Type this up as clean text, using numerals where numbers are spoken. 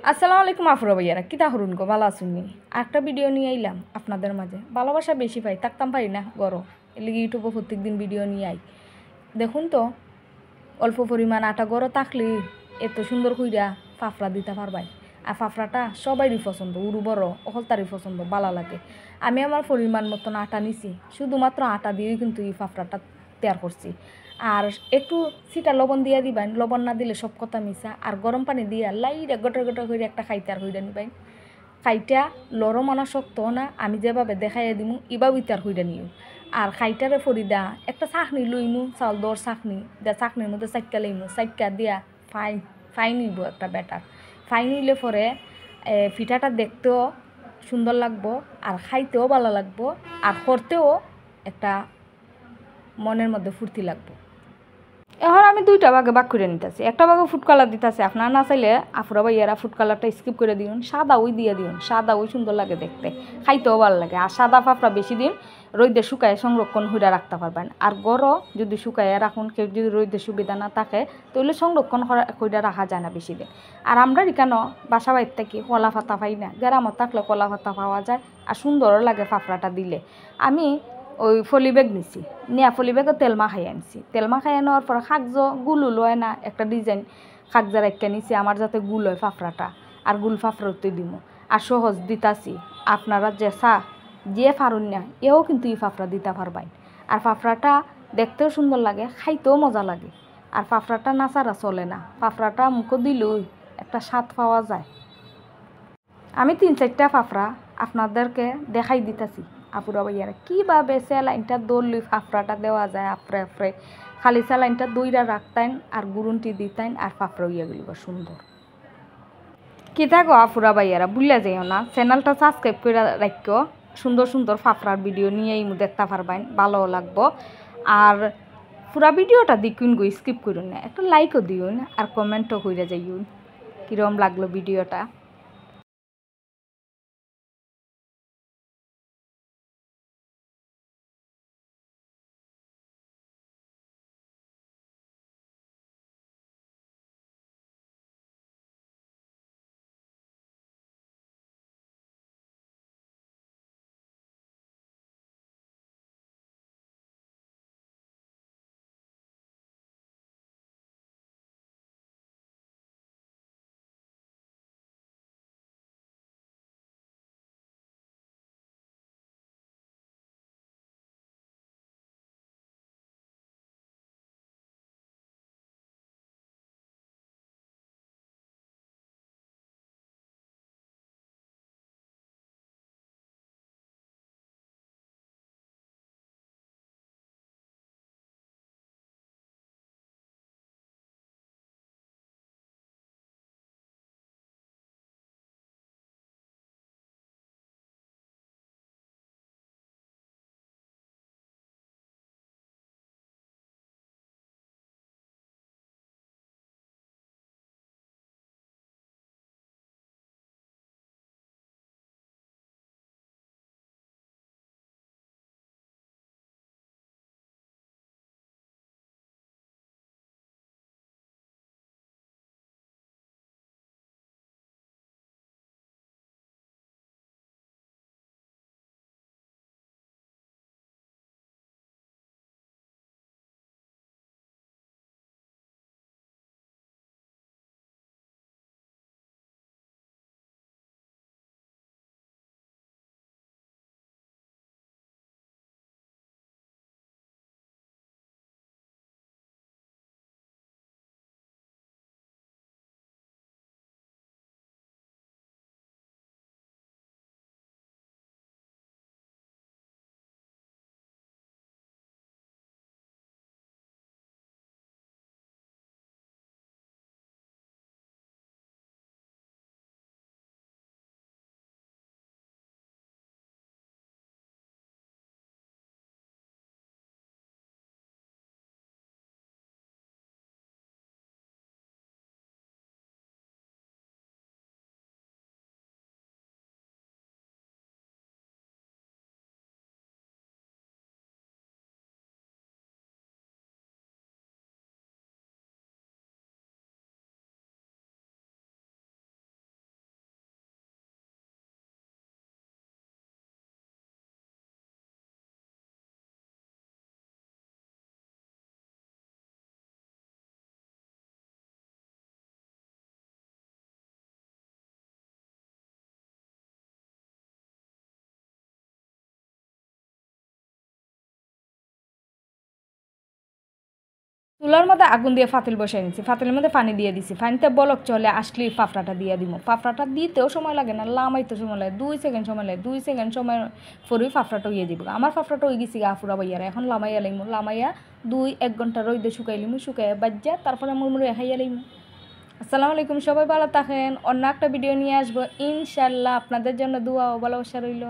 আসসালামু আলাইকুম আফরা ভাইয়ারা কিতা হরুন গো ভালো আসুননি একটা ভিডিও নিয়ে আইলাম আপনাদের মাঝে ভালোবাসা বেশি পাই থাকতাম পারি না গরো এলিগে ইউটিউবে প্রত্যেকদিন ভিডিও নিয়ে আই দেখুন তো অল্প পরিমাণ আটা গরো থাকলে এত সুন্দর কইরা ফাফড়া দিতে পারবাই আর ফাফড়াটা সবারই পছন্দ উরু বড় অহলতারই পছন্দ ভালো লাগে আমি আমার পরিমাণ মতন আটা নিছি শুধুমাত্র আটা দিয়েই কিন্তু এই ফাফড়াটা তৈরি করছি আর একটু সিটা লবণ দিয়া দিবেন লবণ না দিলে সব কথা মিশা আর গরম পানি দিয়া লাইটা গটর গটর করে একটা খাইতে আর হইরা নিবেন খাইটা লরম আনা শক্ত না আমি যেভাবে দেখাইয়া দিমু এভাবে তার হইরা নিও আর খাইটারে ফরিদা একটা চাকনি লইমু চাউল দর চাকনি দিয়া চাকনির মধ্যে চাক্কা লইমু চাক্কা দিয়া ফাই নিব একটা ব্যাটার ফাই নিলে পরে পিঠাটা দেখতেও সুন্দর লাগবো আর খাইতেও ভালো লাগবো আর করতেও একটা মনের মধ্যে ফুর্তি লাগবো। এখন আমি দুইটা ভাগে ভাগ করে নিতেছি একটা ভাগে ফুড কালার দিতেছি আপনারা না চাইলে আফুরা ভাইয়ারা ফুড কালারটা স্কিপ করে দিন সাদা ওই দিয়ে দিন সাদা ওই সুন্দর লাগে দেখতে খাইতেও ভালো লাগে আর সাদা ফাফড়া বেশি দিন রোদে শুকায় সংরক্ষণ হইয়া রাখতে পারবেন আর গরম যদি শুকাইয়া রাখুন কেউ যদি রোদে সুবিধা না থাকে তাহলে সংরক্ষণ হইয়া রাখা যায় না বেশি দিন আর আমরা কেন বাসা বাড়ির থেকে কলা পাতা পাই না গ্রামত থাকলে কলা পাতা পাওয়া যায় আর সুন্দরও লাগে ফাফড়াটা দিলে আমি ওই ফলি ব্যাগ নিছি নিয়া ফলি ব্যাগে তেল মাখাই আনছি তেল মাখাই আনার পর খাগজ গুল লয় না একটা ডিজাইন খাগজা রাখা নিছি আমার যাতে গুল হয় ফাফড়াটা আর গুল ফাফড়াতে দিব আর সহজ দিতাছি আপনারা যে পারুন না এও কিন্তু এই ফাফড়া দিতে পারবেন আর ফাফড়াটা দেখতেও সুন্দর লাগে খাইতেও মজা লাগে আর ফাফড়াটা নাচারা চলে না ফাফড়াটা মুখো দিলেই একটা স্বাদ পাওয়া যায়। আমি 3-4টা ফাফড়া আপনাদেরকে দেখাই দিতেছি আপুরা ভাইয়ারা কীভাবে স্যালাইনটা দৌড়লি ফাফড়াটা দেওয়া যায় আফরে আফরে খালি স্যালাইনটা দইরা রাখতেন আর গুরুনটি দিতেন আর ফাফড়া হইয়া গেল সুন্দর কী থাকো আপুরা ভাইয়ারা ভুলে যাইও না চ্যানেলটা সাবস্ক্রাইব করে রাখো সুন্দর সুন্দর ফাফড়ার ভিডিও নিয়েই দেখতে পারবেন ভালোও লাগবো আর পুরা ভিডিওটা দেখুন গো স্কিপ করুন না একটা লাইকও দিউন আর কমেন্টও করে যাইউন কীরকম লাগলো ভিডিওটা। চুলার মধ্যে আগুন দিয়ে ফাতিল বসাই নিছি, ফাতিলের মধ্যে পানি দিয়ে দিছি, পানিতে বলক চলে আসলে ফাফড়াটা দিয়ে দিব। ফাফড়াটা দিতেও সময় লাগে না, লামাইতে সময় লাগে 2 সেকেন্ড সময় লাগে, 2 সেকেন্ড সময় পরেই ফাফড়াটা হয়ে যাব। আমার ফাফড়াটা হয়ে গেছি আফুরা বাইয়ারা, এখন লামাইয়া লাইমু, লামাইয়া 2-1 ঘন্টা রইদে শুকাইলিমু, শুকাইয়া বাজ্যা তারপরে মুড়মুড়ে খাইয়া লাইমু। আসসালামু আলাইকুম, সবাই ভালো থাকেন। অন্য একটা ভিডিও নিয়ে আসবো ইনশাল্লাহ। আপনাদের জন্য দোয়া ও ভালোবাসা রইল।